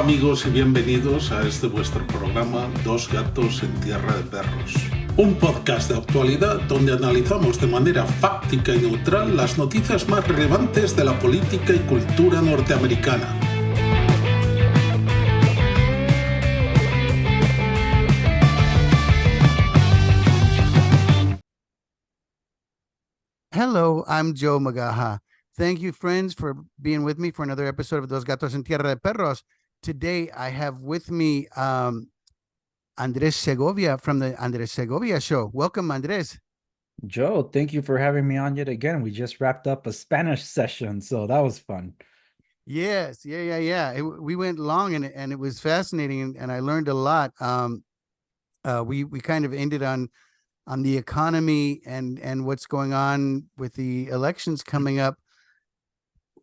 amigos y bienvenidos a este vuestro programa Dos gatos en tierra de perros. Un podcast de actualidad donde analizamos de manera fáctica y neutral las noticias más relevantes de la política y cultura norteamericana. Hello, I'm Joe Magaja. Thank you, friends, for being with me for another episode of Dos Gatos en Tierra de Perros. Today, I have with me Andrés Segovia from the Andrés Segovia Show. Welcome, Andrés. Joe, thank you for having me on yet again. We just wrapped up a Spanish session, so that was fun. Yes, yeah. We went long and it was fascinating and I learned a lot. We kind of ended on the economy and what's going on with the elections coming up.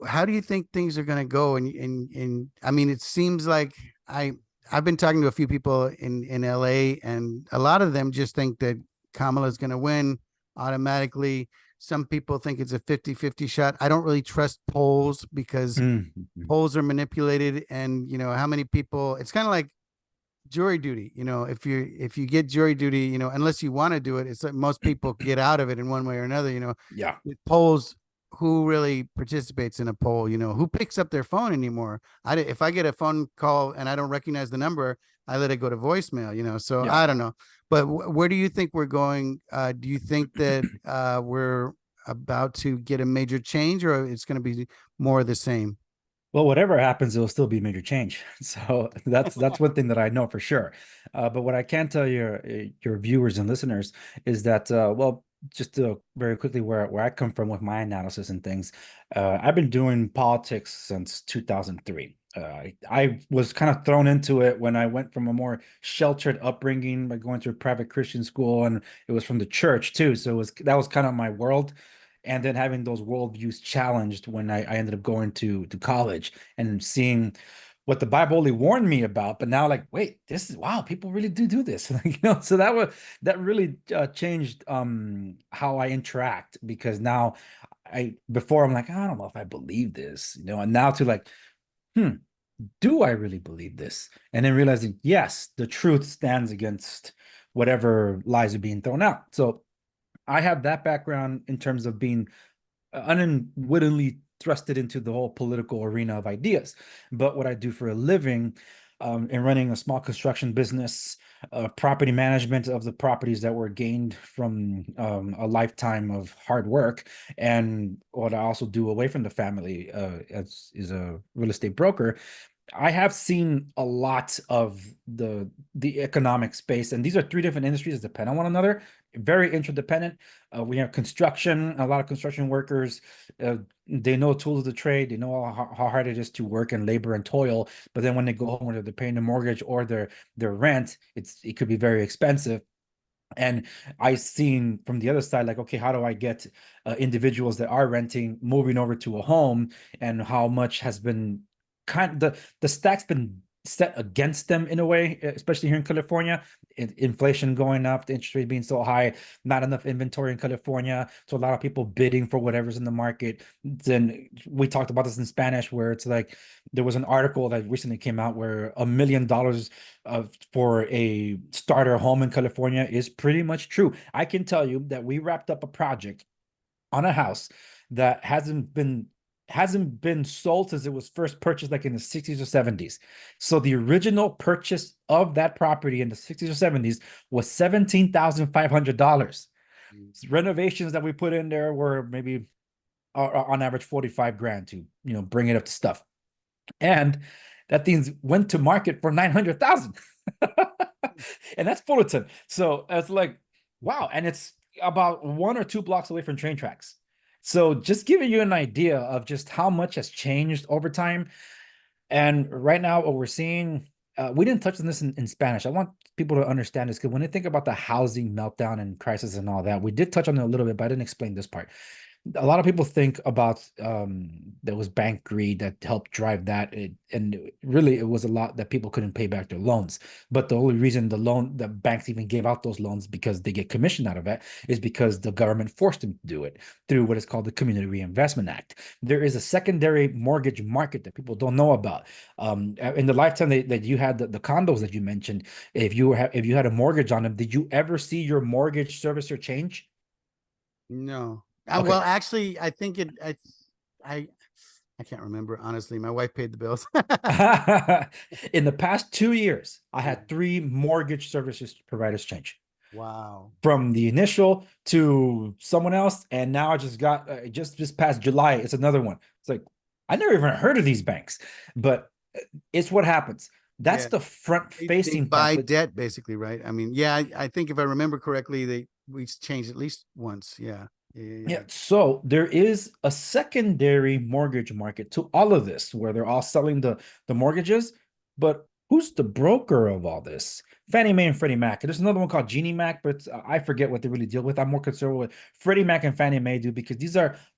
How do you think things are going to go? And I mean, it seems like I've been talking to a few people in LA, and a lot of them just think that Kamala's going to win automatically. Some people think it's a 50-50 shot. I don't really trust polls because polls are manipulated, and you know how many people. It's kind of like jury duty. You know, if you get jury duty, you know, unless you want to do it, it's like most people get out of it in one way or another. You know, Yeah. with polls, who really participates in a poll? You know, who picks up their phone anymore? If I get a phone call and I don't recognize the number, I let it go to voicemail. You know, so Yeah. I don't know. But where do you think we're going? Do you think that we're about to get a major change, or it's going to be more of the same? Well, whatever happens, it'll still be major change. So that's one thing that I know for sure. But what I can tell your viewers and listeners is that just to very quickly where I come from with my analysis and things, I've been doing politics since 2003. I was kind of thrown into it when I went from a more sheltered upbringing by going to a private Christian school, and it was from the church too. So that was kind of my world. And then having those worldviews challenged when I ended up going to college and seeing what the Bible only warned me about, but now like, wait, this is wow, people really do this, you know. So that really changed how I interact, because now before I'm like, I don't know if I believe this, you know, and now to like, do I really believe this? And then realizing, yes, the truth stands against whatever lies are being thrown out. So I have that background in terms of being unwittingly thrusted into the whole political arena of ideas. But what I do for a living, in running a small construction business, property management of the properties that were gained from a lifetime of hard work, and what I also do away from the family is a real estate broker. I have seen a lot of the economic space, and these are three different industries that depend on one another, very interdependent. We have construction, a lot of construction workers. They know tools of the trade. They know how hard it is to work and labor and toil. But then when they go home, whether they're paying the mortgage or their rent, it could be very expensive. And I've seen from the other side, like, okay, how do I get individuals that are renting moving over to a home, and how much has been the stack's been set against them in a way, especially here in California. Inflation going up, the interest rate being so high, not enough inventory in California, so a lot of people bidding for whatever's in the market. Then we talked about this in Spanish, where it's like there was an article that recently came out where $1 million for a starter home in California is pretty much true. I can tell you that we wrapped up a project on a house that hasn't been sold since it was first purchased, like in the 60s or 70s. So the original purchase of that property in the 60s or 70s was $17,500. Renovations that we put in there were maybe on average 45 grand to, you know, bring it up to stuff. And that thing went to market for 900,000. And that's Fullerton. So it's like, wow. And it's about 1 or 2 blocks away from train tracks. So just giving you an idea of just how much has changed over time. And right now, what we're seeing, we didn't touch on this in Spanish. I want people to understand this, because when they think about the housing meltdown and crisis and all that, we did touch on it a little bit, but I didn't explain this part. a lot of people think about there was bank greed that helped drive that, and really it was a lot that people couldn't pay back their loans. But the only reason the banks even gave out those loans, because they get commission out of it, is because the government forced them to do it through what is called the Community Reinvestment Act. There is a secondary mortgage market that people don't know about. In the lifetime that you had the condos that you mentioned, if you had a mortgage on them, did you ever see your mortgage servicer change? No. Okay. Well, actually, I think I I can't remember, honestly. My wife paid the bills. In the past 2 years, I Yeah. had 3 mortgage services providers change, Wow. from the initial to someone else, and now I just got just this past July, it's another one. It's like, I never even heard of these banks, but it's what happens. That's Yeah. the They front-facing buy part. debt, basically, right? I mean, yeah, I think if I remember correctly, we changed at least once. Yeah. Yeah, so there is a secondary mortgage market to all of this, where they're all selling the mortgages, but who's the broker of all this? Fannie Mae and Freddie Mac. There's another one called Genie Mac, but I forget what they really deal with. I'm more concerned with Freddie Mac and Fannie Mae do, because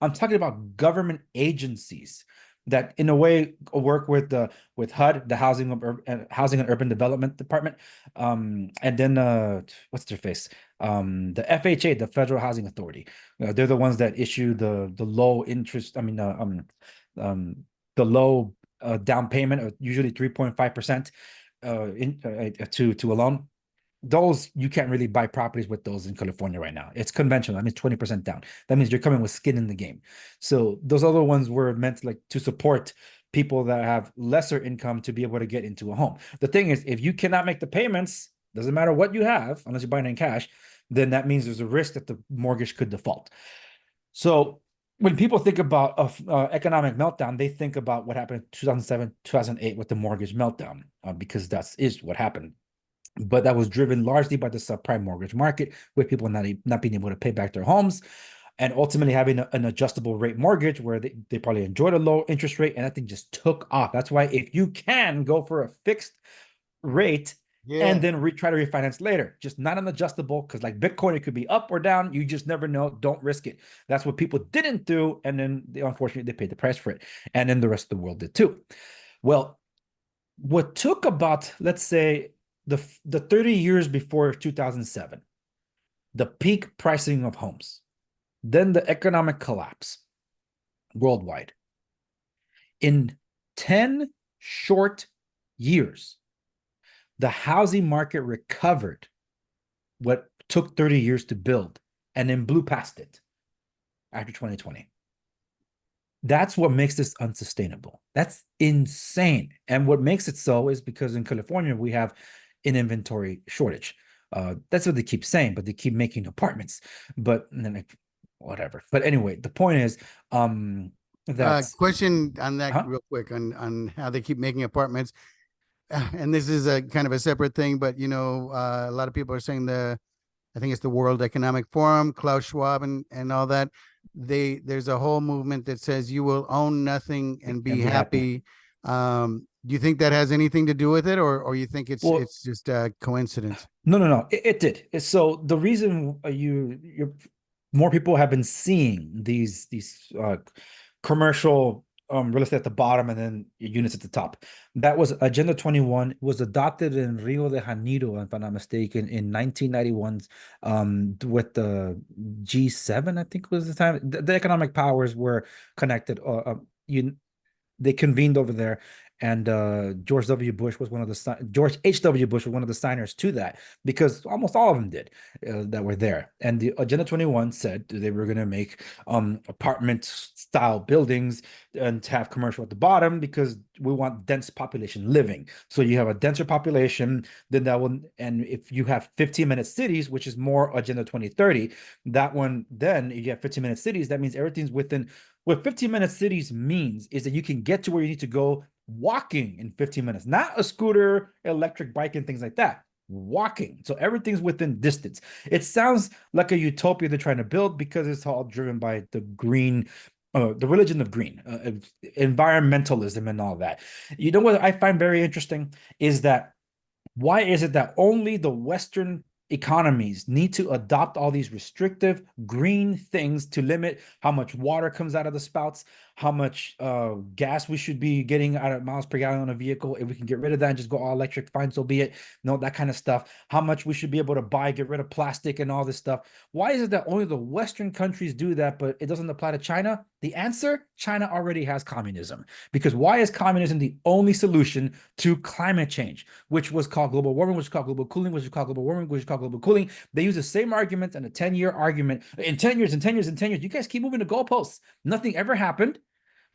I'm talking about government agencies that in a way work with HUD, the Housing and Urban Development Department, and then what's their face? The FHA, the Federal Housing Authority. They're the ones that issue the low interest. I mean, the low down payment, usually 3.5% to a loan. Those, you can't really buy properties with those in California right now. It's conventional. I mean, 20% down. That means you're coming with skin in the game. So those other ones were meant to support people that have lesser income to be able to get into a home. The thing is, if you cannot make the payments, doesn't matter what you have, unless you're buying it in cash, then that means there's a risk that the mortgage could default. So when people think about economic meltdown, they think about what happened in 2007, 2008 with the mortgage meltdown, because that is what happened. But that was driven largely by the subprime mortgage market, with people not being able to pay back their homes, and ultimately having an adjustable rate mortgage where they probably enjoyed a low interest rate, and that thing just took off. That's why if you can go for a fixed rate and then try to refinance later, just not an adjustable, because like Bitcoin, it could be up or down. You just never know. Don't risk it. That's what people didn't do, and then unfortunately they paid the price for it, and then the rest of the world did too. Well, what took about, let's say, the 30 years before 2007, the peak pricing of homes, then the economic collapse worldwide. In 10 short years, the housing market recovered what took 30 years to build, and then blew past it after 2020. That's what makes this unsustainable. That's insane. And what makes it so is because in California, we have an inventory shortage. That's what they keep saying, but they keep making apartments. But then whatever. But anyway, the point is that Question on that real quick on how they keep making apartments. And this is a kind of a separate thing, but a lot of people are saying I think it's the World Economic Forum, Klaus Schwab and all that. There's a whole movement that says you will own nothing and be happy. Do you think that has anything to do with it, or you think it's just a coincidence? No. It did. So the reason more people have been seeing these commercial real estate at the bottom and then units at the top. That was Agenda 21. It was adopted in Rio de Janeiro, if I'm not mistaken, in 1991, with the G7, I think was the time. The economic powers were connected. They convened over there, and George H.W. Bush was one of the signers to that, because almost all of them did that were there. And the Agenda 21 said they were going to make apartment style buildings and to have commercial at the bottom, because we want dense population living. So you have a denser population, then that one, and if you have 15-minute cities, which is more Agenda 2030, that one, then if you have 15-minute cities, that means everything's within. What 15-minute cities means is that you can get to where you need to go walking in 15 minutes, not a scooter, electric bike, and things like that. Walking. So everything's within distance. It sounds like a utopia they're trying to build, because it's all driven by the green, the religion of green, environmentalism and all that. What I find very interesting is that why is it that only the Western economies need to adopt all these restrictive green things to limit how much water comes out of the spouts, how much gas we should be getting out of miles per gallon on a vehicle. If we can get rid of that and just go all electric, fine, so be it. No, that kind of stuff. How much we should be able to buy, get rid of plastic and all this stuff. Why is it that only the Western countries do that, but it doesn't apply to China? The answer, China already has communism. Because why is communism the only solution to climate change, which was called global warming, which is called global cooling, which is called global warming, which is called global cooling? They use the same arguments and a 10-year argument. In 10 years, in 10 years, in 10 years, you guys keep moving the goalposts. Nothing ever happened,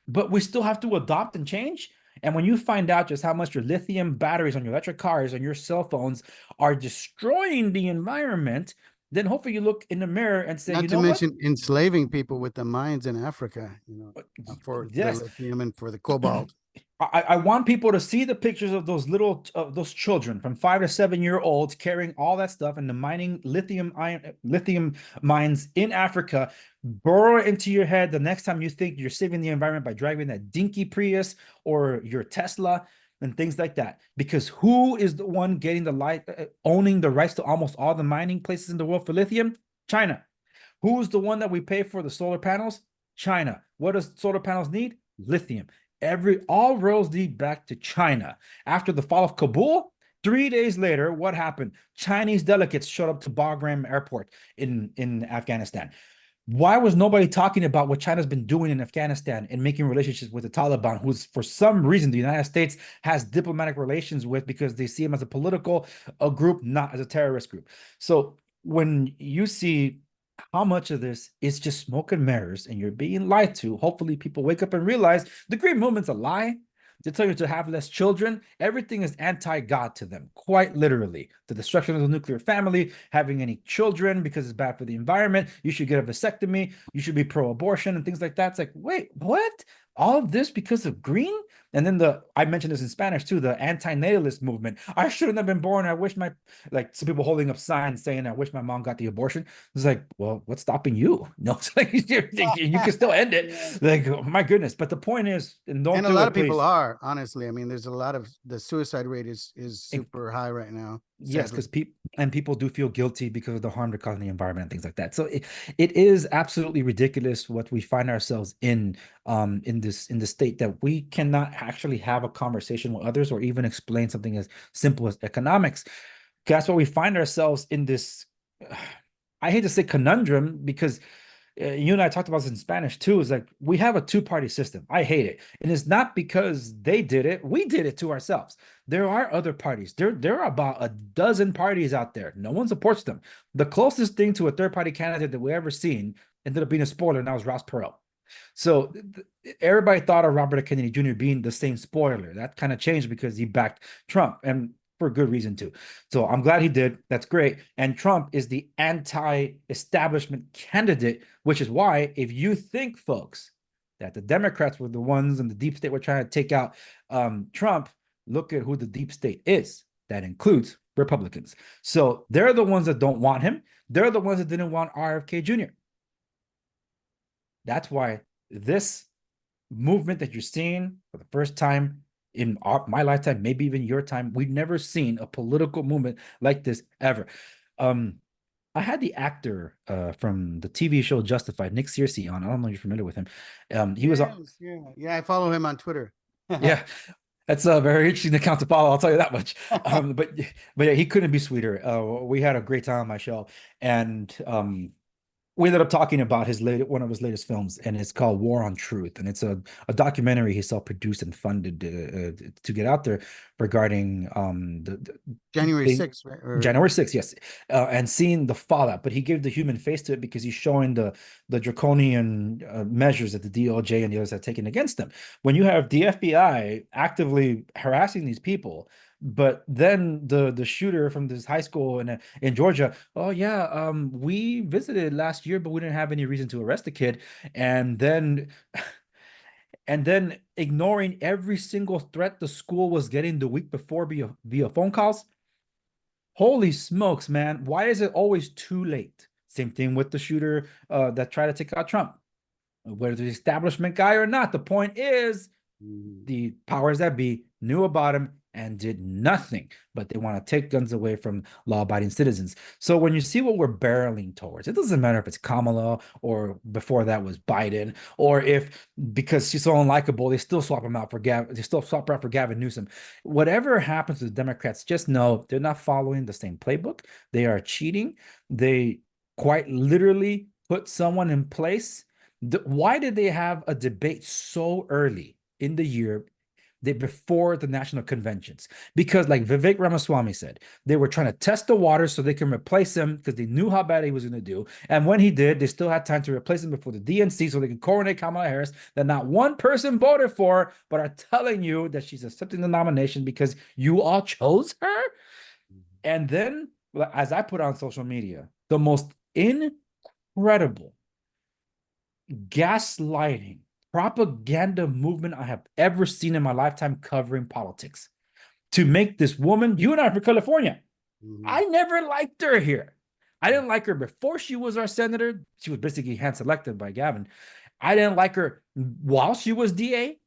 but we still have to adopt and change. And when you find out just how much your lithium batteries on your electric cars and your cell phones are destroying the environment, then hopefully you look in the mirror and say, Not you to know mention enslaving people with the mines in Africa, for yes, the lithium and for the cobalt. I want people to see the pictures of those those children from 5 to 7 year olds carrying all that stuff and the mining lithium mines in Africa. Burrow it into your head the next time you think you're saving the environment by driving that dinky Prius or your Tesla and things like that. Because who is the one getting owning the rights to almost all the mining places in the world for lithium? China. Who's the one that we pay for the solar panels? China. What does solar panels need? Lithium. All roads lead back to China. After the fall of Kabul, 3 days later, what happened? Chinese delegates showed up to Bagram Airport in Afghanistan. Why was nobody talking about what China's been doing in Afghanistan and making relationships with the Taliban, who's for some reason the United States has diplomatic relations with because they see them as a political group, not as a terrorist group? So when you see how much of this is just smoke and mirrors and you're being lied to, hopefully people wake up and realize the Green Movement's a lie. They tell you to have less children. Everything is anti-God to them, quite literally. The destruction of the nuclear family, having any children because it's bad for the environment. You should get a vasectomy. You should be pro-abortion and things like that. It's like, wait, what? All of this because of green? And then I mentioned this in Spanish too, the anti-natalist movement. I shouldn't have been born. I wish some people holding up signs saying, I wish my mom got the abortion. It's like, well, what's stopping you? No, it's like, you can still end it. Like, oh, my goodness. But the point is, and a lot of people are, honestly. I mean, there's a lot of the suicide rate is super high right now. Yes, because people do feel guilty because of the harm they're causing the environment and things like that. So it is absolutely ridiculous what we find ourselves in this state that we cannot actually have a conversation with others or even explain something as simple as economics. That's why we find ourselves in this, I hate to say conundrum, because you and I talked about this in Spanish too. Is like we have a two-party system. I hate it, and it's not because they did it. We did it to ourselves. There are other parties. There are about a dozen parties out there. No one supports them. The closest thing to a third-party candidate that we ever seen ended up being a spoiler, and that was Ross Perot. So everybody thought of Robert F. Kennedy Jr. being the same spoiler. That kind of changed because he backed Trump, and for good reason too. So I'm glad he did. That's great. And Trump is the anti-establishment candidate, which is why if you think, folks, that the Democrats were the ones and the deep state were trying to take out Trump, look at who the deep state is. That includes Republicans. So they're the ones that don't want him. They're the ones that didn't want RFK Jr. That's why this movement that you're seeing for the first time in my lifetime, maybe even your time, we've never seen a political movement like this ever. I had the actor from the TV show Justified, Nick Searcy, on. I don't know if you're familiar with him. He was on. Yeah, I follow him on Twitter. Yeah, that's a very interesting account to follow. I'll tell you that much. But yeah, he couldn't be sweeter. We had a great time on my show, and we ended up talking about one of his latest films, and it's called War on Truth, and it's a documentary he self-produced and funded to get out there regarding the January 6th, right? January 6th, yes, and seeing the fallout. But he gave the human face to it because he's showing the draconian measures that the DOJ and the others have taken against them. When you have the FBI actively harassing these people, but then the shooter from this high school in Georgia, oh yeah, we visited last year, but we didn't have any reason to arrest the kid, and then ignoring every single threat the school was getting the week before via phone calls. Holy smokes, man! Why is it always too late? Same thing with the shooter that tried to take out Trump, whether the establishment guy or not. The point is, the powers that be knew about him, and did nothing, but they want to take guns away from law-abiding citizens. So when you see what we're barreling towards, it doesn't matter if it's Kamala or before that was Biden, or if because she's so unlikable, they still swap him out for Gavin. They still swap her out for Gavin Newsom. Whatever happens to the Democrats, just know they're not following the same playbook. They are cheating. They quite literally put someone in place. Why did they have a debate so early in the year before the national conventions? Because like Vivek Ramaswamy said, they were trying to test the waters so they can replace him because they knew how bad he was going to do. And when he did, they still had time to replace him before the DNC so they could coronate Kamala Harris that not one person voted for, but are telling you that she's accepting the nomination because you all chose her. And then, as I put on social media, the most incredible gaslighting propaganda movement I have ever seen in my lifetime covering politics to make this woman, you and I are from California. I never liked her here. I didn't like her before she was our senator. She was basically hand selected by Gavin. I didn't like her while she was DA.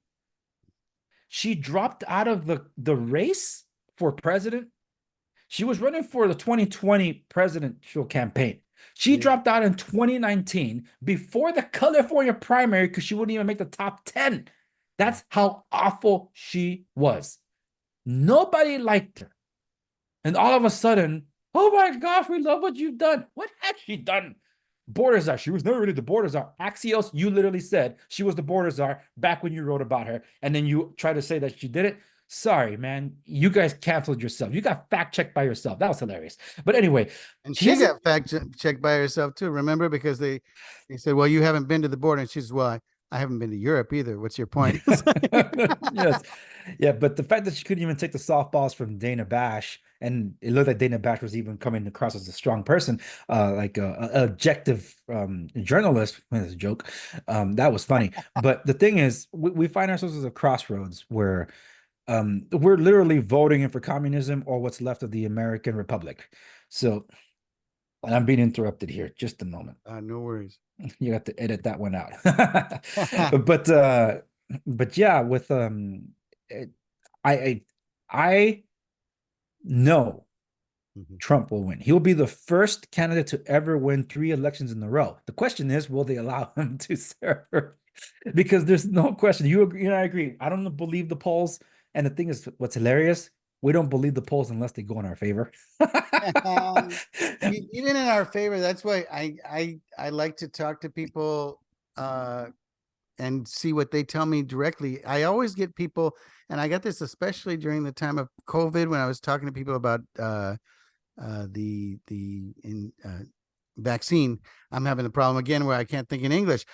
She dropped out of the race for president. She was running for the 2020 presidential campaign. She dropped out in 2019 before the California primary because she wouldn't even make the top 10. That's how awful she was. Nobody liked her. And all of a sudden, oh my gosh, we love what you've done. What has she done? Border czar. She was never really the border czar. Axios, you literally said she was the border czar back when you wrote about her. And then you try to say that she did it. Sorry, man. You guys canceled yourself. You got fact-checked by yourself. That was hilarious. But anyway. And she got fact-checked by herself too, remember? Because they said, well, you haven't been to the border. And she says, well, I haven't been to Europe either. What's your point? Yes. Yeah, but the fact that she couldn't even take the softballs from Dana Bash, and it looked like Dana Bash was even coming across as a strong person, like a objective journalist. That's a joke. That was funny. But the thing is, we find ourselves at a crossroads where we're literally voting in for communism or what's left of the American Republic. So, and I'm being interrupted here. Just a moment. No worries. You have to edit that one out. but yeah, with I know Trump will win. He'll be the first candidate to ever win 3 elections in a row. The question is, will they allow him to serve? Because there's no question. You agree, and I agree. I don't believe the polls. And the thing is, what's hilarious, we don't believe the polls unless they go in our favor. Even in our favor. That's why I like to talk to people and see what they tell me directly. I always get people, and I got this especially during the time of COVID when I was talking to people about the vaccine. I'm having a problem again where I can't think in English.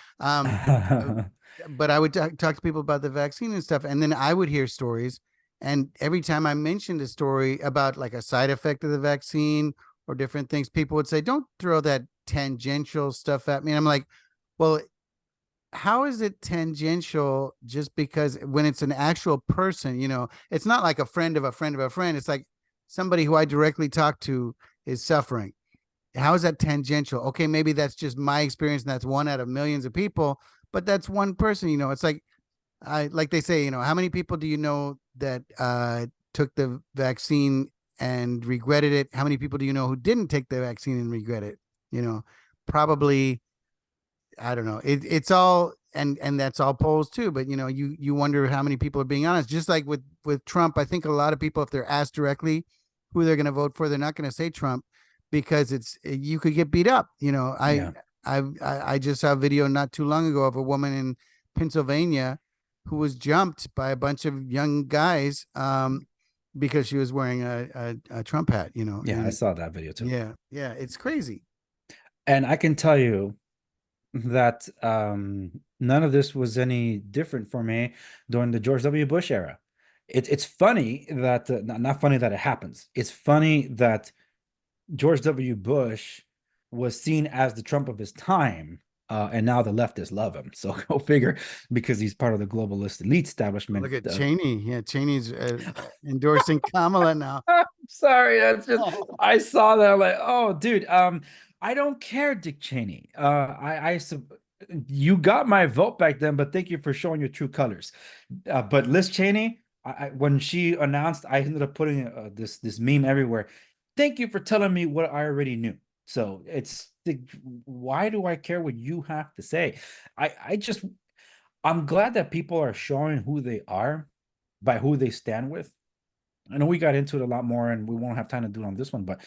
But I would talk to people about the vaccine and stuff, and then I would hear stories. And every time I mentioned a story about like a side effect of the vaccine or different things, people would say, don't throw that tangential stuff at me. And I'm like, well, how is it tangential just because when it's an actual person, it's not like a friend of a friend of a friend. It's like somebody who I directly talk to is suffering. How is that tangential? Okay, maybe that's just my experience and that's one out of millions of people, but that's one person. It's like like they say, how many people do you know that took the vaccine and regretted it? How many people do you know who didn't take the vaccine and regret it? Probably, I don't know. It's all, and that's all polls too. But you wonder how many people are being honest. Just like with Trump, I think a lot of people, if they're asked directly who they're going to vote for, they're not going to say Trump because you could get beat up. I just saw a video not too long ago of a woman in Pennsylvania who was jumped by a bunch of young guys because she was wearing a Trump hat. Yeah, I saw that video too. Yeah, it's crazy. And I can tell you that none of this was any different for me during the George W. Bush era. It's funny that not funny that it happens. It's funny that George W. Bush was seen as the Trump of his time, and now the leftists love him. So go figure, because he's part of the globalist elite establishment. Look at Cheney. Yeah, Cheney's endorsing Kamala now. Sorry, that's just I saw that. I'm like, oh, dude. I don't care, Dick Cheney. You got my vote back then, but thank you for showing your true colors. But Liz Cheney, when she announced, I ended up putting this meme everywhere. Thank you for telling me what I already knew. So it's why do I care what you have to say? I'm glad that people are showing who they are by who they stand with. I know we got into it a lot more, and we won't have time to do it on this one, but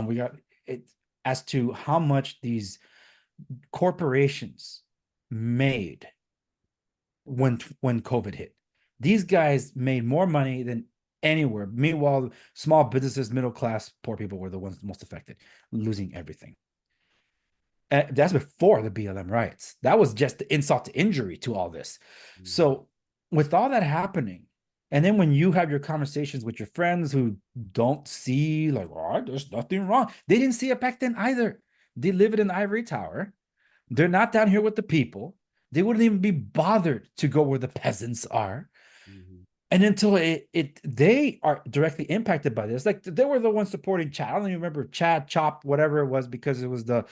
we got it as to how much these corporations made when COVID hit. These guys made more money than anywhere. Meanwhile, small businesses, middle class, poor people were the ones most affected, losing everything. And that's before the BLM riots. That was just the insult to injury to all this. So with all that happening, and then when you have your conversations with your friends who don't see like, oh, there's nothing wrong. They didn't see it back then either. They live in an ivory tower. They're not down here with the people. They wouldn't even be bothered to go where the peasants are. And until they are directly impacted by this, like they were the ones supporting Chad. I don't even remember Chad, Chop, whatever it was, because it was the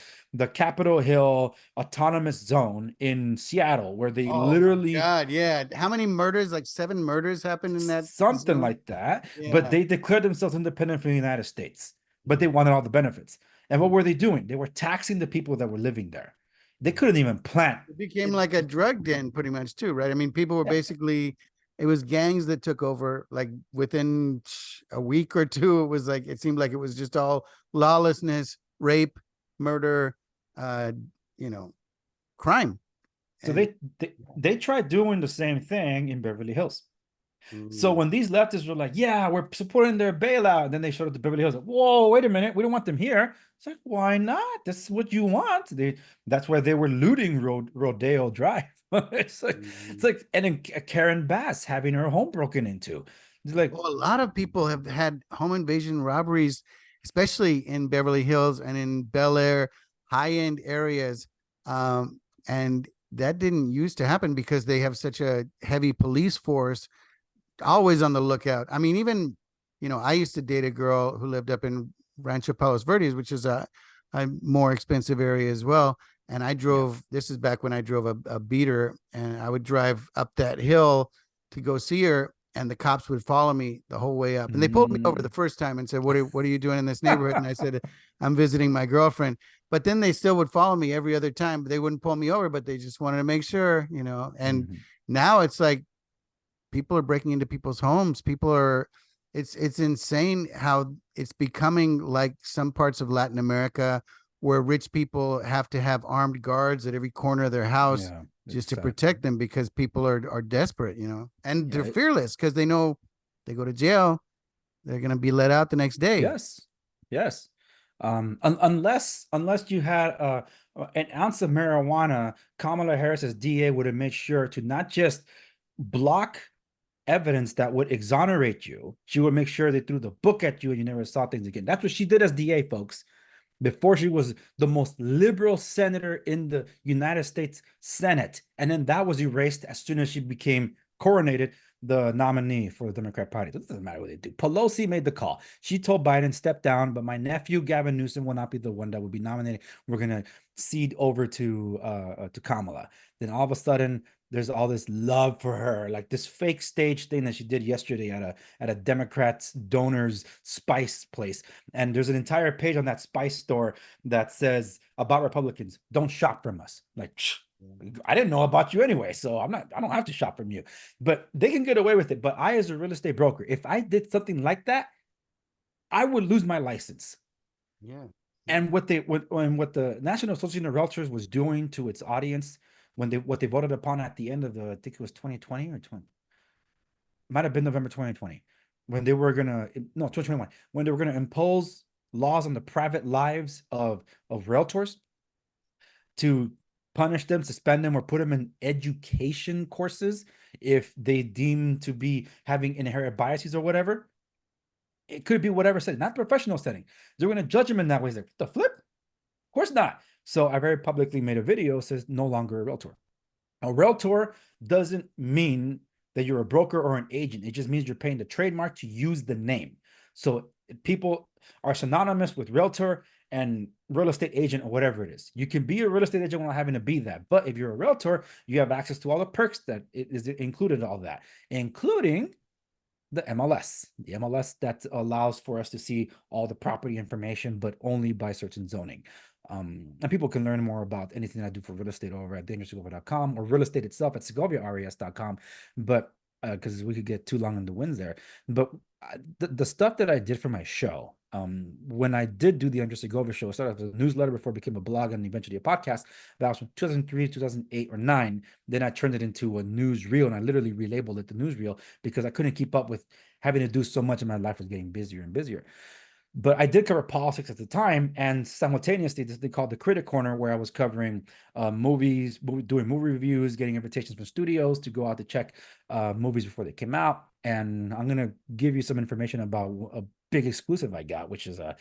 Capitol Hill Autonomous Zone in Seattle, where they literally, God, yeah. How many murders? Like 7 murders happened in that something zone? like that. Yeah. But they declared themselves independent from the United States, but they wanted all the benefits. And what were they doing? They were taxing the people that were living there. They couldn't even plant. It became like a drug den pretty much too, right? I mean, people were basically, it was gangs that took over. Like within a week or two, it was like, it seemed like it was just all lawlessness, rape, murder, crime. So they tried doing the same thing in Beverly Hills. So when these leftists were like, yeah, we're supporting their bailout, and then they showed up to Beverly Hills, like, whoa, wait a minute, we don't want them here. It's like, why not? This is what you want. That's where they were looting Rodeo Drive. It's like, and then Karen Bass having her home broken into. It's like, well, a lot of people have had home invasion robberies, especially in Beverly Hills and in Bel Air, high-end areas. And that didn't used to happen because they have such a heavy police force, always on the lookout. I mean, even, I used to date a girl who lived up in Rancho Palos Verdes, which is a more expensive area as well. And I drove, this is back when I drove a beater, and I would drive up that hill to go see her, and the cops would follow me the whole way up. And they pulled me over the first time and said, what are you doing in this neighborhood? And I said, I'm visiting my girlfriend. But then they still would follow me every other time, but they wouldn't pull me over, but they just wanted to make sure, and now it's like people are breaking into people's homes. It's insane how it's becoming like some parts of Latin America where rich people have to have armed guards at every corner of their house just to protect them, because people are desperate, and they're fearless because they know they go to jail, they're going to be let out the next day. Yes. Unless you had an ounce of marijuana, Kamala Harris as DA would have made sure to not just block evidence that would exonerate you. She would make sure they threw the book at you and you never saw things again. That's what she did as DA, folks. Before, she was the most liberal senator in the United States Senate. And then that was erased as soon as she became coronated the nominee for the Democrat Party. It doesn't matter what they do. Pelosi made the call. She told Biden, step down, but my nephew, Gavin Newsom, will not be the one that will be nominated. We're going to cede over to Kamala. Then all of a sudden, there's all this love for her, like this fake stage thing that she did yesterday at a Democrats donors spice place. And there's an entire page on that spice store that says about Republicans, don't shop from us. Like, I didn't know about you anyway, so I don't have to shop from you. But they can get away with it. But I, as a real estate broker, if I did something like that, I would lose my license. Yeah. And what the National Association of Realtors was doing to its audience, what they voted upon at the end of I think it was 2020 or 20, might have been November 2020, when they were gonna, no, 2021, when they were gonna impose laws on the private lives of realtors to punish them, suspend them, or put them in education courses if they deem to be having inherent biases or whatever. It could be whatever setting, not professional setting. They're going to judge them in that way. It's like, the flip? Of course not. So I very publicly made a video that says no longer a realtor. A realtor doesn't mean that you're a broker or an agent. It just means you're paying the trademark to use the name. So people are synonymous with realtor and real estate agent or whatever it is. You can be a real estate agent without having to be that. But if you're a realtor, you have access to all the perks that is included in all that, including the MLS that allows for us to see all the property information, but only by certain zoning. And people can learn more about anything I do for real estate over at dangersegovia.com or real estate itself at segoviares.com. But because we could get too long in the winds there. But the stuff that I did for my show, when I did do the Andrés Segovia show, I started as a newsletter before it became a blog and eventually a podcast. That was from 2003, 2008, or 9. Then I turned it into a newsreel, and I literally relabeled it the newsreel because I couldn't keep up with having to do so much, and my life was getting busier and busier. But I did cover politics at the time, and simultaneously, this they called the Critic Corner, where I was covering movies, doing movie reviews, getting invitations from studios to go out to check movies before they came out. And I'm gonna give you some information about a big exclusive I got, which is a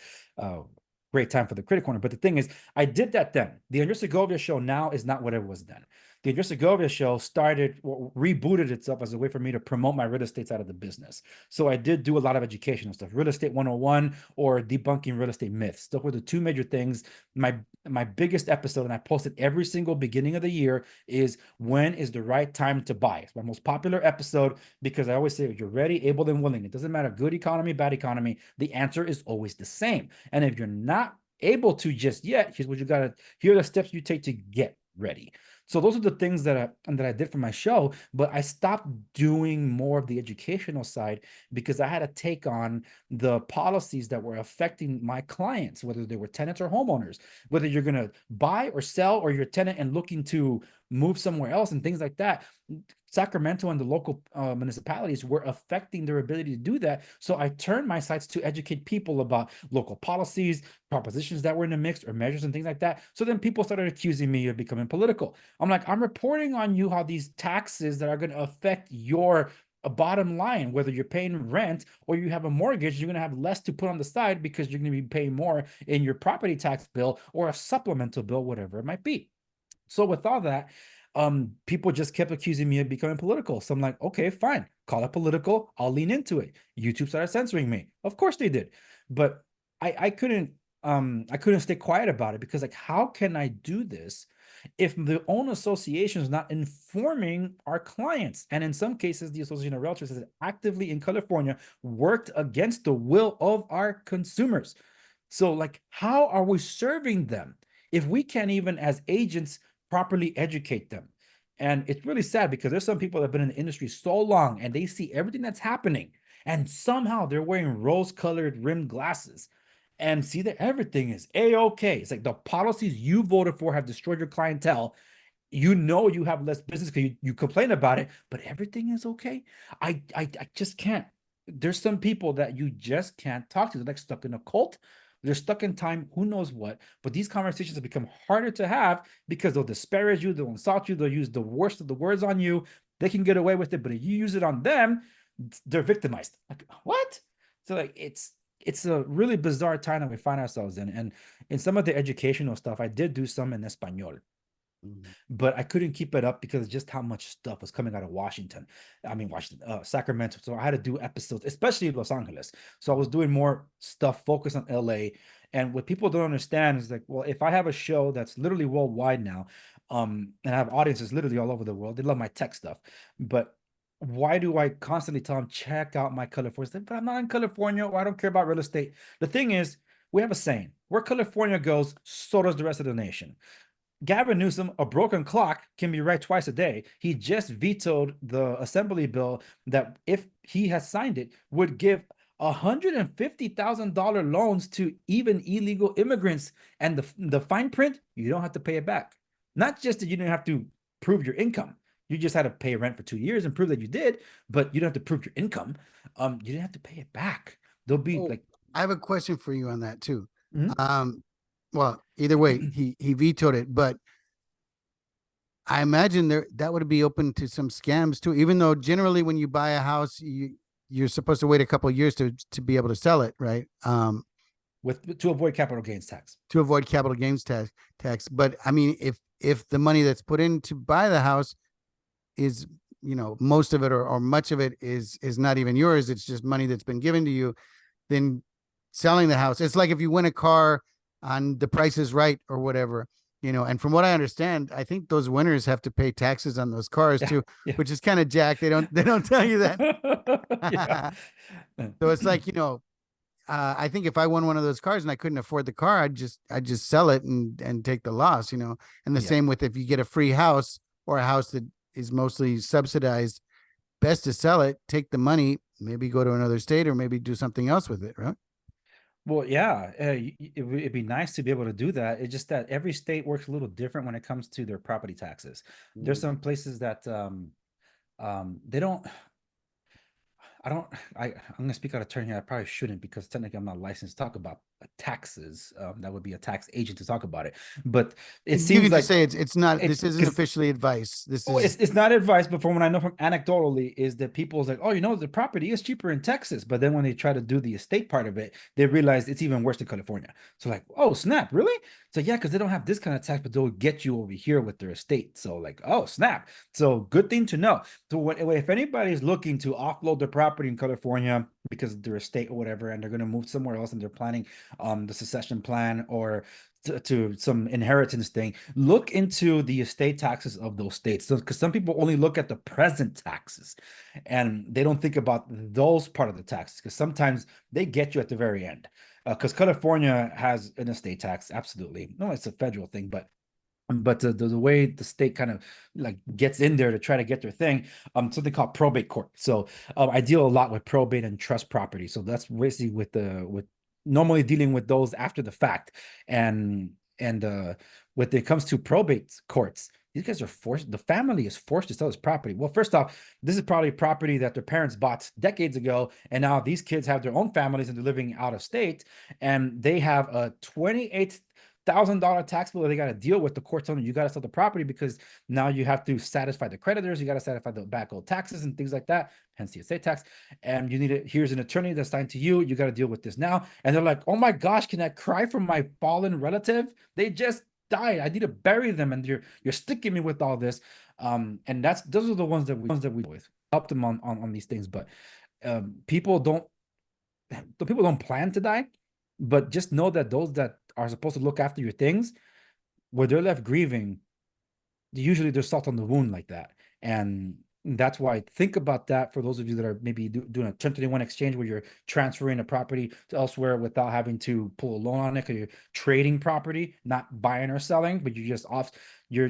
great time for the Critic Corner. But the thing is, I did that then. The Andrés Segovia show now is not what it was then. The Andrés Segovia show rebooted itself as a way for me to promote my real estate side of the business. So I did do a lot of educational stuff, real estate 101 or debunking real estate myths. Those were the two major things. My biggest episode, and I posted every single beginning of the year, is when is the right time to buy. It's my most popular episode because I always say, if you're ready, able, and willing, it doesn't matter good economy, bad economy, the answer is always the same. And if you're not able to just yet, here's what you gotta, here are the steps you take to get ready. So those are the things that I did for my show, but I stopped doing more of the educational side because I had to take on the policies that were affecting my clients, whether they were tenants or homeowners, whether you're going to buy or sell, or you're a tenant and looking to move somewhere else and things like that. Sacramento and the local municipalities were affecting their ability to do that. So I turned my sites to educate people about local policies, propositions that were in the mix, or measures and things like that. So then people started accusing me of becoming political. I'm like, I'm reporting on you how these taxes that are going to affect your bottom line, whether you're paying rent or you have a mortgage, you're going to have less to put on the side because you're going to be paying more in your property tax bill or a supplemental bill, whatever it might be. So with all that, people just kept accusing me of becoming political. So I'm like, okay, fine, call it political. I'll lean into it. YouTube started censoring me. Of course they did, but I couldn't stay quiet about it because, like, how can I do this if the own association is not informing our clients? And in some cases, the Association of Realtors has actively in California worked against the will of our consumers. So, like, how are we serving them if we can't even, as agents, properly educate them? And it's really sad because there's some people that have been in the industry so long and they see everything that's happening, and somehow they're wearing rose-colored rimmed glasses and see that everything is a-okay. It's like the policies you voted for have destroyed your clientele. You know you have less business because you complain about it, but everything is okay. I just can't. There's some people that you just can't talk to. They're like stuck in a cult. They're stuck in time, who knows what. But these conversations have become harder to have because they'll disparage you, they'll insult you, they'll use the worst of the words on you. They can get away with it, but if you use it on them, they're victimized. Like, what? So, like, it's a really bizarre time that we find ourselves in. And in some of the educational stuff, I did do some in Espanol. But I couldn't keep it up because of just how much stuff was coming out of Washington. Sacramento. So I had to do episodes, especially Los Angeles. So I was doing more stuff focused on LA. And what people don't understand is like, well, if I have a show that's literally worldwide now, and I have audiences literally all over the world, they love my tech stuff. But why do I constantly tell them, check out my California stuff? But I'm not in California, or I don't care about real estate. The thing is, we have a saying, where California goes, so does the rest of the nation. Gavin Newsom, a broken clock can be right twice a day. He just vetoed the assembly bill that, if he has signed it, would give $150,000 loans to even illegal immigrants. And the fine print, you don't have to pay it back. Not just that you didn't have to prove your income. You just had to pay rent for 2 years and prove that you did, but you don't have to prove your income. You didn't have to pay it back. There'll be I have a question for you on that too. Mhm. Well, either way, he vetoed it, but I imagine that would be open to some scams too. Even though generally when you buy a house, you're supposed to wait a couple of years to be able to sell it, right? To avoid capital gains tax. To avoid capital gains tax. But I mean, if the money that's put in to buy the house is, most of it or much of it is not even yours, it's just money that's been given to you, then selling the house, it's like if you win a car on The Price is Right or whatever, And from what I understand, I think those winners have to pay taxes on those cars Yeah, too, yeah. which is kind of jacked. They don't tell you that. Yeah. So it's like, I think if I won one of those cars and I couldn't afford the car, I'd just sell it and take the loss. And the Yeah. same with if you get a free house or a house that is mostly subsidized, best to sell it, take the money, maybe go to another state or maybe do something else with it, right? Well, yeah, it'd be nice to be able to do that. It's just that every state works a little different when it comes to their property taxes. There's some places that they don't. I'm gonna speak out of turn here. I probably shouldn't because technically I'm not licensed to talk about taxes. That would be a tax agent to talk about it. But it You seems can just like say it's not. This isn't because officially advice. This oh, is it's not advice, but from what I know from anecdotally is that people's like, oh, the property is cheaper in Texas, but then when they try to do the estate part of it, they realize it's even worse in California. So like, oh snap, really? So yeah, because they don't have this kind of tax, but they'll get you over here with their estate. So like, oh snap. So good thing to know. So if anybody's looking to offload their property in California because of their estate or whatever, and they're going to move somewhere else and they're planning the succession plan or to some inheritance thing, look into the estate taxes of those states. So, because some people only look at the present taxes and they don't think about those part of the taxes because sometimes they get you at the very end. Because California has an estate tax, absolutely. No, it's a federal thing, but the way the state kind of like gets in there to try to get their thing, something called probate court. So I deal a lot with probate and trust property. So that's basically with normally dealing with those after the fact. And when it comes to probate courts, these guys are forced, the family is forced to sell this property. Well, first off, this is probably property that their parents bought decades ago, and now these kids have their own families and they're living out of state, and they have a $28,000 tax bill that they got to deal with. The court telling you got to sell the property because now you have to satisfy the creditors, you got to satisfy the back old taxes and things like that, hence the estate tax. And you need it. Here's an attorney that's assigned to you. You got to deal with this now. And they're like, oh my gosh, can I cry for my fallen relative? They just died. I need to bury them, and you're sticking me with all this. And those are the ones that we deal with. Help them on these things, but people don't plan to die, but just know that those that are supposed to look after your things, where they're left grieving, usually there's salt on the wound like that. And that's why think about that for those of you that are maybe doing a 1031 exchange where you're transferring a property to elsewhere without having to pull a loan on it, because you're trading property, not buying or selling, but you're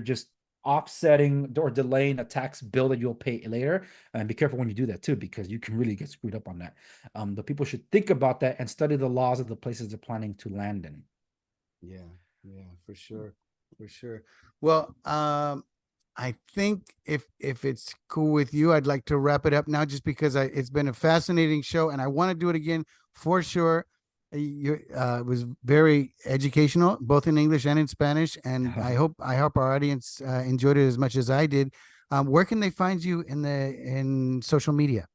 just offsetting or delaying a tax bill that you'll pay later. And be careful when you do that too, because you can really get screwed up on that. The people should think about that and study the laws of the places they're planning to land in. Yeah, for sure. For sure. Well, I think if it's cool with you, I'd like to wrap it up now just because it's been a fascinating show and I want to do it again for sure. It was very educational, both in English and in Spanish, and I hope our audience enjoyed it as much as I did. Where can they find you in social media?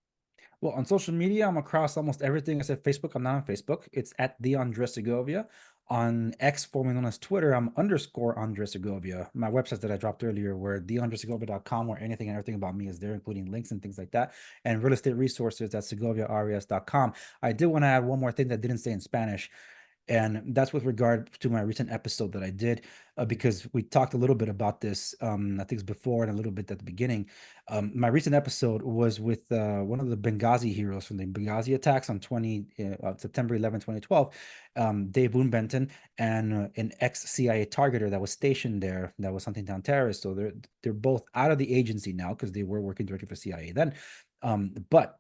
Well, on social media, I'm across almost everything. I said Facebook, I'm not on Facebook. It's at the Andrés Segovia. On X, formerly known as Twitter, I'm _ Andrés Segovia. My websites that I dropped earlier were theandressegovia.com, where anything and everything about me is there, including links and things like that. And real estate resources at segoviares.com. I did want to add one more thing that I didn't say in Spanish. And that's with regard to my recent episode that I did, because we talked a little bit about this, I think it's before and a little bit at the beginning. My recent episode was with one of the Benghazi heroes from the Benghazi attacks on September 11, 2012, Dave Boone-Benton, and an ex-CIA targeter that was stationed there that was hunting down terrorists. So they're both out of the agency now because they were working directly for CIA then. But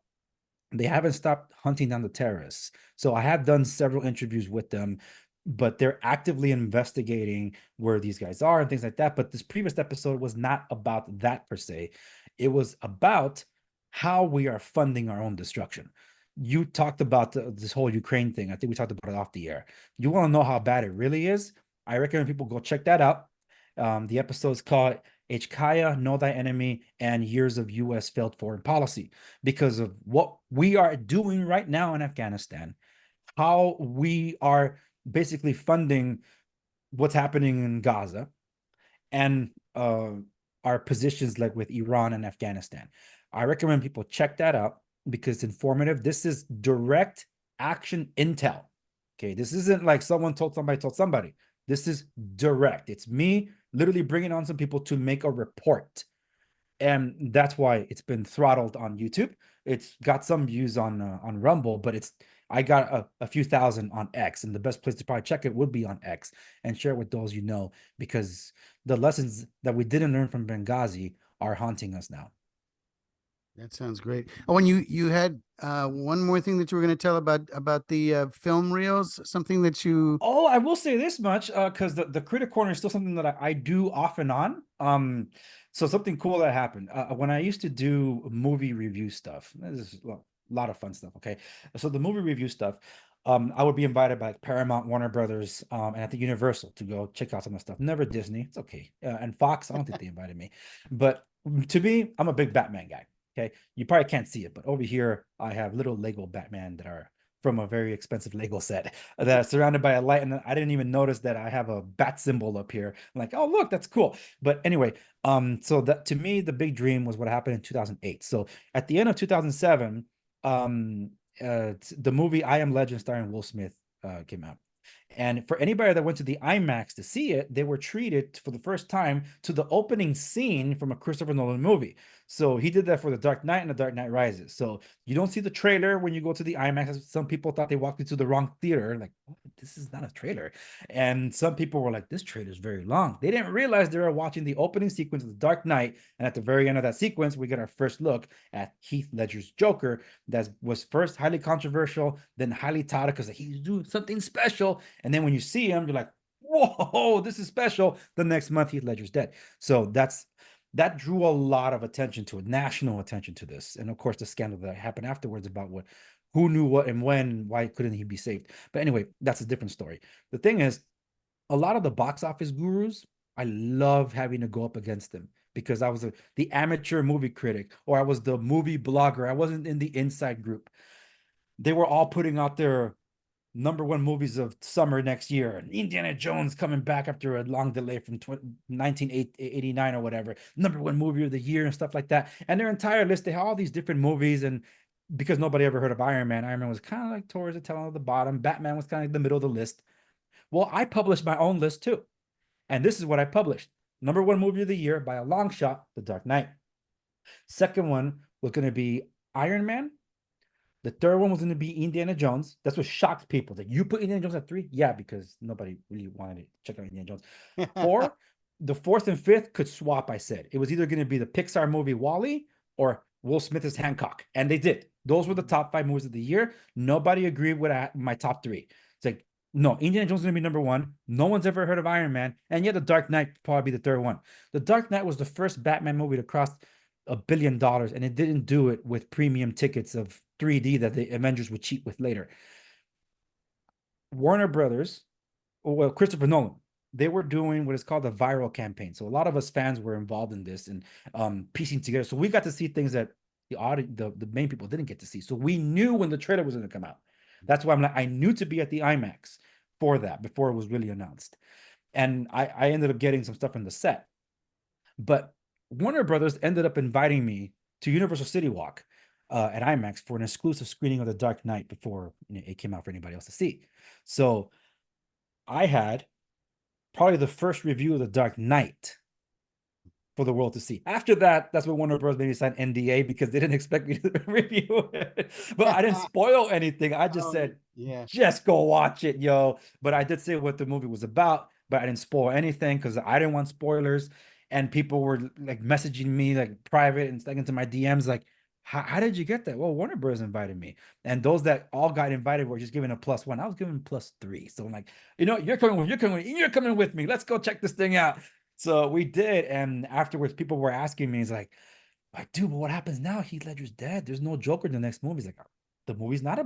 they haven't stopped hunting down the terrorists. So I have done several interviews with them, but they're actively investigating where these guys are and things like that. But this previous episode was not about that per se. It was about how we are funding our own destruction. You talked about this whole Ukraine thing. I think we talked about it off the air. You want to know how bad it really is? I recommend people go check that out. The episode is called Ichkaya, Know Thy Enemy, and Years of U.S. Failed Foreign Policy, because of what we are doing right now in Afghanistan, how we are basically funding what's happening in Gaza, and our positions like with Iran and Afghanistan. I recommend people check that out because it's informative. This is direct action intel. Okay, this isn't like someone told somebody. This is direct. It's me literally bringing on some people to make a report. And that's why it's been throttled on YouTube. It's got some views on Rumble, but I got a few thousand on X, and the best place to probably check it would be on X and share it with those you know, because the lessons that we didn't learn from Benghazi are haunting us now. That sounds great. Oh, and you had one more thing that you were going to tell about the film reels, something that you. Oh, I will say this much, because the critic corner is still something that I do off and on. So something cool that happened when I used to do movie review stuff. This is a lot of fun stuff. Okay, so the movie review stuff, I would be invited by like Paramount, Warner Brothers, and I think Universal to go check out some of the stuff. Never Disney. It's okay. And Fox, I don't think they invited me. But to me, I'm a big Batman guy. Okay, you probably can't see it, but over here I have little Lego Batman that are from a very expensive Lego set that are surrounded by a light, and I didn't even notice that I have a bat symbol up here. I'm like, oh look, that's cool. But anyway, so that to me the big dream was what happened in 2008. So at the end of 2007, the movie I Am Legend starring Will Smith came out. And for anybody that went to the IMAX to see it, they were treated for the first time to the opening scene from a Christopher Nolan movie. So he did that for The Dark Knight and The Dark Knight Rises. So you don't see the trailer when you go to the IMAX. Some people thought they walked into the wrong theater. Like, oh, this is not a trailer. And some people were like, this trailer is very long. They didn't realize they were watching the opening sequence of The Dark Knight. And at the very end of that sequence, we get our first look at Heath Ledger's Joker. That was first highly controversial, then highly touted because he's doing something special. And then when you see him, you're like, whoa, this is special. The next month, Heath Ledger's dead. So that drew a lot of attention to it, national attention to this. And of course, the scandal that happened afterwards about who knew what and when, why couldn't he be saved? But anyway, that's a different story. The thing is, a lot of the box office gurus, I love having to go up against them because I was the amateur movie critic, or I was the movie blogger. I wasn't in the inside group. They were all putting out their #1 movies of summer next year, and Indiana Jones coming back after a long delay from 1989 or whatever, #1 movie of the year and stuff like that. And their entire list, they have all these different movies. And because nobody ever heard of Iron Man was kind of like towards the tail end of the bottom. Batman was kind of like the middle of the list. Well, I published my own list too. And this is what I published. #1 movie of the year by a long shot, The Dark Knight. Second one was going to be Iron Man. The third one was going to be Indiana Jones. That's what shocked people. Like, you put Indiana Jones at 3? Yeah, because nobody really wanted to check out Indiana Jones. 4, the 4th and 5th could swap, I said. It was either going to be the Pixar movie WALL-E or Will Smith's Hancock. And they did. Those were the top 5 movies of the year. Nobody agreed with my top 3. It's like, no, Indiana Jones is going to be #1. No one's ever heard of Iron Man. And yet The Dark Knight probably be the third one. The Dark Knight was the first Batman movie to cross $1 billion, and it didn't do it with premium tickets of 3D that the Avengers would cheat with later. Warner Brothers, well, Christopher Nolan, they were doing what is called a viral campaign. So a lot of us fans were involved in this and piecing together. So we got to see things that the main people didn't get to see. So we knew when the trailer was going to come out. That's why I'm like, I knew to be at the IMAX for that before it was really announced. And I ended up getting some stuff in the set. But Warner Brothers ended up inviting me to Universal City Walk at IMAX for an exclusive screening of The Dark Knight before it came out for anybody else to see. So I had probably the first review of The Dark Knight for the world to see. After that, that's when Warner Bros. Made me sign NDA because they didn't expect me to review it. But I didn't spoil anything. I just said, yeah, just go watch it, yo. But I did say what the movie was about, but I didn't spoil anything because I didn't want spoilers. And people were like messaging me like private and stuck into my DMs like, how did you get that? Well, Warner Bros. Invited me. And those that all got invited were just given a +1. I was given +3. So I'm like, you're coming with me. Let's go check this thing out. So we did. And afterwards, people were asking me, it's like, dude, but what happens now? Heath Ledger's dead. There's no Joker in the next movie. He's like, the movie's not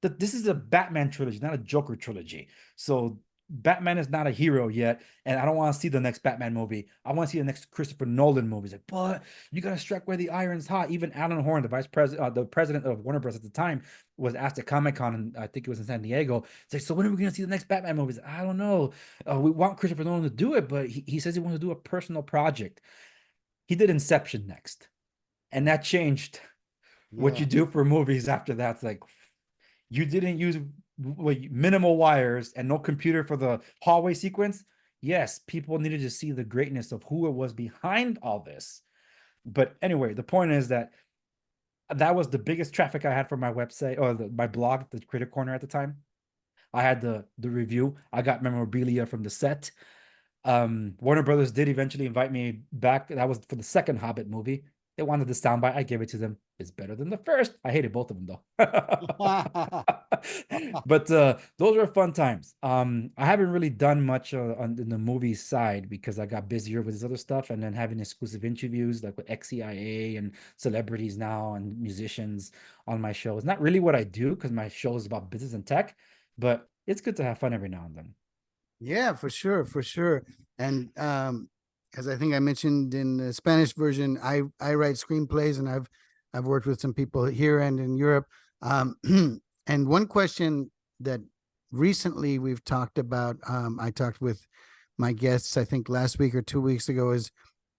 this is a Batman trilogy, not a Joker trilogy. So Batman is not a hero yet, and I don't want to see the next Batman movie. I want to see the next Christopher Nolan movie. He's like, but you got to strike where the iron's hot. Even Alan Horn, the president of Warner Bros. At the time, was asked at Comic-Con, and I think it was in San Diego. It's like, so when are we going to see the next Batman movie? I don't know. We want Christopher Nolan to do it, but he says he wants to do a personal project. He did Inception next, and that changed what you do for movies after that. It's like, you didn't use minimal wires and no computer for the hallway sequence, yes, people needed to see the greatness of who it was behind all this. But anyway, the point is that was the biggest traffic I had for my website or my blog, the Critic Corner at the time. I had the review. I got memorabilia from the set. Warner Brothers did eventually invite me back. That was for the second Hobbit movie. They wanted the soundbite. I gave it to them. It's better than the first. I hated both of them though. But those were fun times. I haven't really done much on in the movie side because I got busier with this other stuff, and then having exclusive interviews like with XCIA and celebrities now and musicians on my show. It's not really what I do because my show is about business and tech, but it's good to have fun every now and then. Yeah, for sure, for sure. And as I think I mentioned in the Spanish version, I write screenplays, and I've worked with some people here and in Europe. And one question that recently we've talked about, I talked with my guests, I think last week or 2 weeks ago, is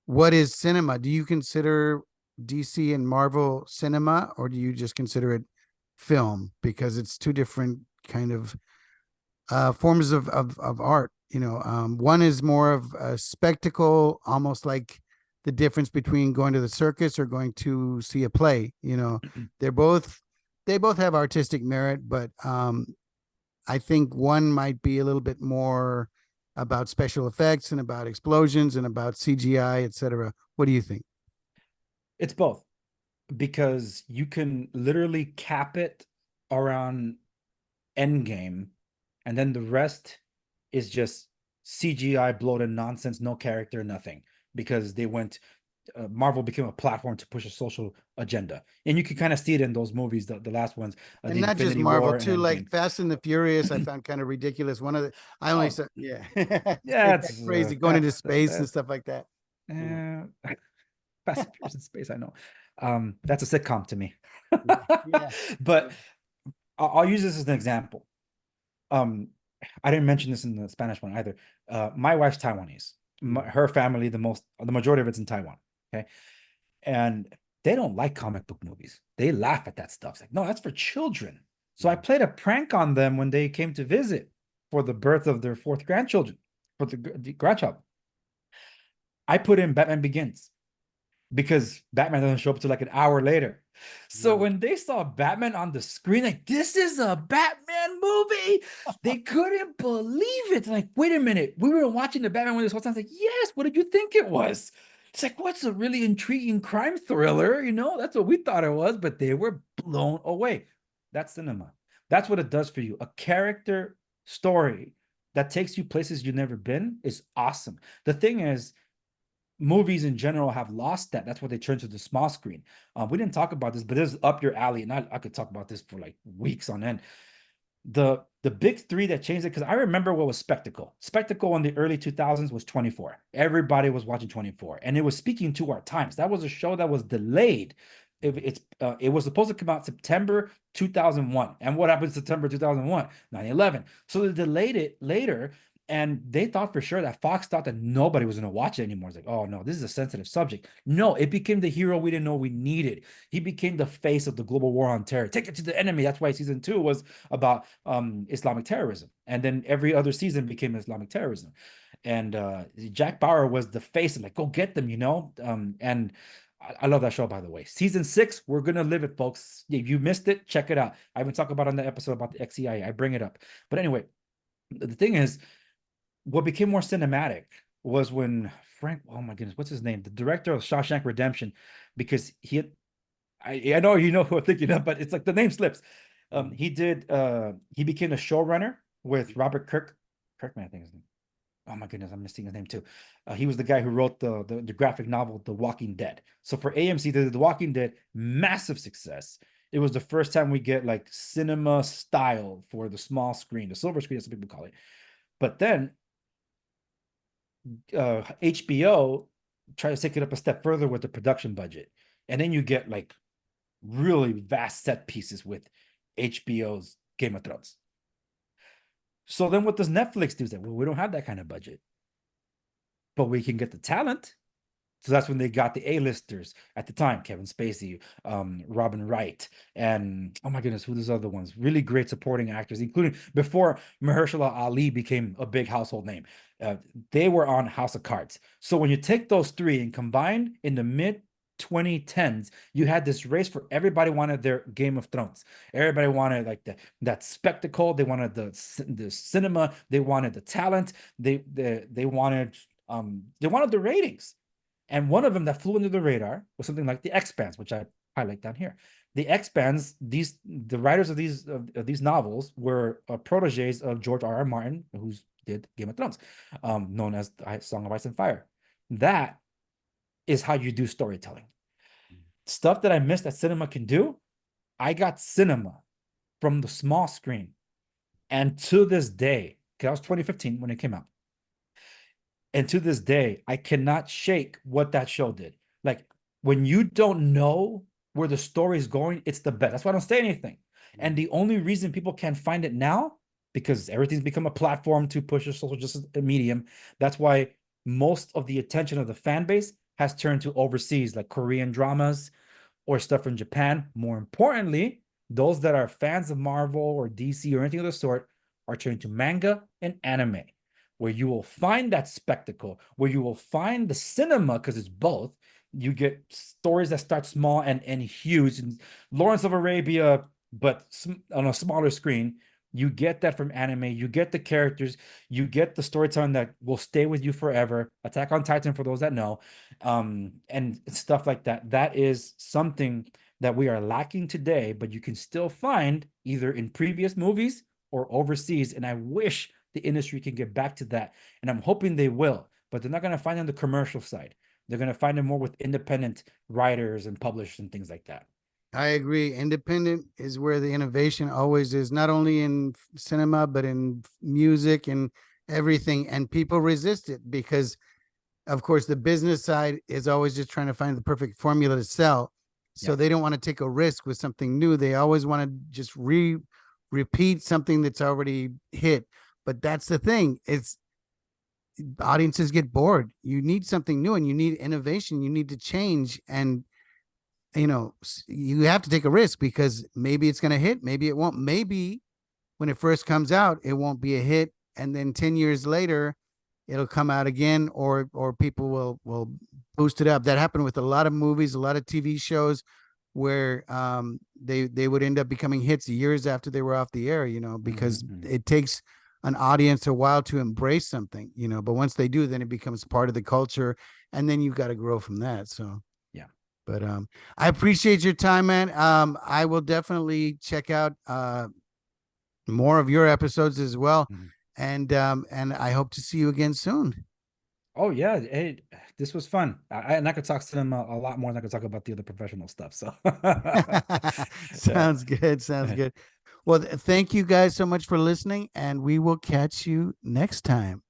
what is cinema? Do you consider DC and Marvel cinema, or do you just consider it film? Because it's two different kind of forms of art. One is more of a spectacle, almost like the difference between going to the circus or going to see a play. They both have artistic merit, but I think one might be a little bit more about special effects and about explosions and about CGI, etc. What do you think? It's both, because you can literally cap it around Endgame, and then the rest is just CGI bloated nonsense, no character, nothing, because they went Marvel became a platform to push a social agenda, and you can kind of see it in those movies, the last ones, And the not just Infinity Marvel War too, and like Endgame. Fast and the Furious, I found kind of ridiculous. One of the I only said, yeah, Yeah, it's crazy going into space and stuff like that. Fast and Furious in space. I know, that's a sitcom to me. Yeah. But I'll use this as an example. I didn't mention this in the Spanish one either. My wife's Taiwanese. Her family, the majority of it's in Taiwan. Okay. And they don't like comic book movies. They laugh at that stuff. It's like, no, that's for children. So I played a prank on them when they came to visit for the birth of their fourth grandchildren, for the grandchild. I put in Batman Begins, because Batman doesn't show up till like an hour later. So when they saw Batman on the screen, like, this is a Batman movie, they couldn't believe it. Like, wait a minute, we were watching the Batman movie this whole time. I was like, yes, what did you think it was? It's like, what's a really intriguing crime thriller? That's what we thought it was, but they were blown away. That's cinema. That's what it does for you. A character story that takes you places you've never been is awesome. The thing is, movies in general have lost that. That's why they turn to the small screen. We didn't talk about this, but this is up your alley, and I could talk about this for like weeks on end. The big three that changed it, because I remember what was spectacle. Spectacle in the early 2000s was 24. Everybody was watching 24, and it was speaking to our times. That was a show that was delayed. It was supposed to come out September 2001. And what happened in September 2001? 9/11. So they delayed it later. And they thought for sure that Fox thought that nobody was going to watch it anymore. It's like, oh no, this is a sensitive subject. No, it became the hero we didn't know we needed. He became the face of the global war on terror. Take it to the enemy. That's why season 2 was about Islamic terrorism. And then every other season became Islamic terrorism. And Jack Bauer was the face of like, go get them, and I love that show, by the way. Season 6, we're going to live it, folks. If you missed it, check it out. I even talk about it on the episode about the XCIA. I bring it up. But anyway, the thing is, what became more cinematic was when Frank, oh my goodness, what's his name? The director of Shawshank Redemption, because I know you know who I'm thinking of, but it's like the name slips. He became a showrunner with Robert Kirkman, I think his name. Oh my goodness, I'm missing his name too. He was the guy who wrote the graphic novel, The Walking Dead. So for AMC, The Walking Dead, massive success. It was the first time we get like cinema style for the small screen, the silver screen, as some people call it. But then HBO tries to take it up a step further with the production budget, and then you get like really vast set pieces with HBO's Game of Thrones. So then what does Netflix do? Well, we don't have that kind of budget, but we can get the talent. So that's when they got the A-listers at the time, Kevin Spacey, Robin Wright, and oh my goodness, who those other ones? Really great supporting actors, including before Mahershala Ali became a big household name. They were on House of Cards. So when you take those three and combine in the mid 2010s, you had this race for everybody wanted their Game of Thrones. Everybody wanted like that spectacle. They wanted the cinema. They wanted the talent. They wanted the ratings. And one of them that flew under the radar was something like The Expanse, which I highlight down here. The Expanse, the writers of these novels were proteges of George R.R. Martin, who did Game of Thrones, known as Song of Ice and Fire. That is how you do storytelling. Stuff that I missed that cinema can do, I got cinema from the small screen. And to this day, because that was 2015 when it came out, and to this day, I cannot shake what that show did. Like, when you don't know where the story is going, it's the best. That's why I don't say anything. And the only reason people can't find it now, because everything's become a platform to push a social justice medium. That's why most of the attention of the fan base has turned to overseas, like Korean dramas or stuff from Japan. More importantly, those that are fans of Marvel or DC or anything of the sort are turning to manga and anime, where you will find that spectacle, where you will find the cinema, because it's both. You get stories that start small and huge. And Lawrence of Arabia, but on a smaller screen. You get that from anime. You get the characters. You get the storytelling that will stay with you forever. Attack on Titan, for those that know, and stuff like that. That is something that we are lacking today, but you can still find either in previous movies or overseas. And I wish the industry can get back to that. And I'm hoping they will, but they're not going to find it on the commercial side. They're going to find it more with independent writers and publishers and things like that. I agree. Independent is where the innovation always is, not only in cinema, but in music and everything. And people resist it because, of course, the business side is always just trying to find the perfect formula to sell. So they don't want to take a risk with something new. They always want to just repeat something that's already hit. But that's the thing. It's audiences get bored. You need something new and you need innovation. You need to change. And you have to take a risk because maybe it's going to hit. Maybe it won't. Maybe when it first comes out, it won't be a hit. And then 10 years later, it'll come out again, or people will boost it up. That happened with a lot of movies, a lot of TV shows where they would end up becoming hits years after they were off the air, because it takes an audience a while to embrace something, but once they do, then it becomes part of the culture, and then you've got to grow from that. So but I appreciate your time, man. I will definitely check out more of your episodes as well. And I hope to see you again soon. Oh yeah, hey, this was fun. And I could talk to them a lot more than I could talk about the other professional stuff. So sounds good. Sounds good. Well, thank you guys so much for listening, and we will catch you next time.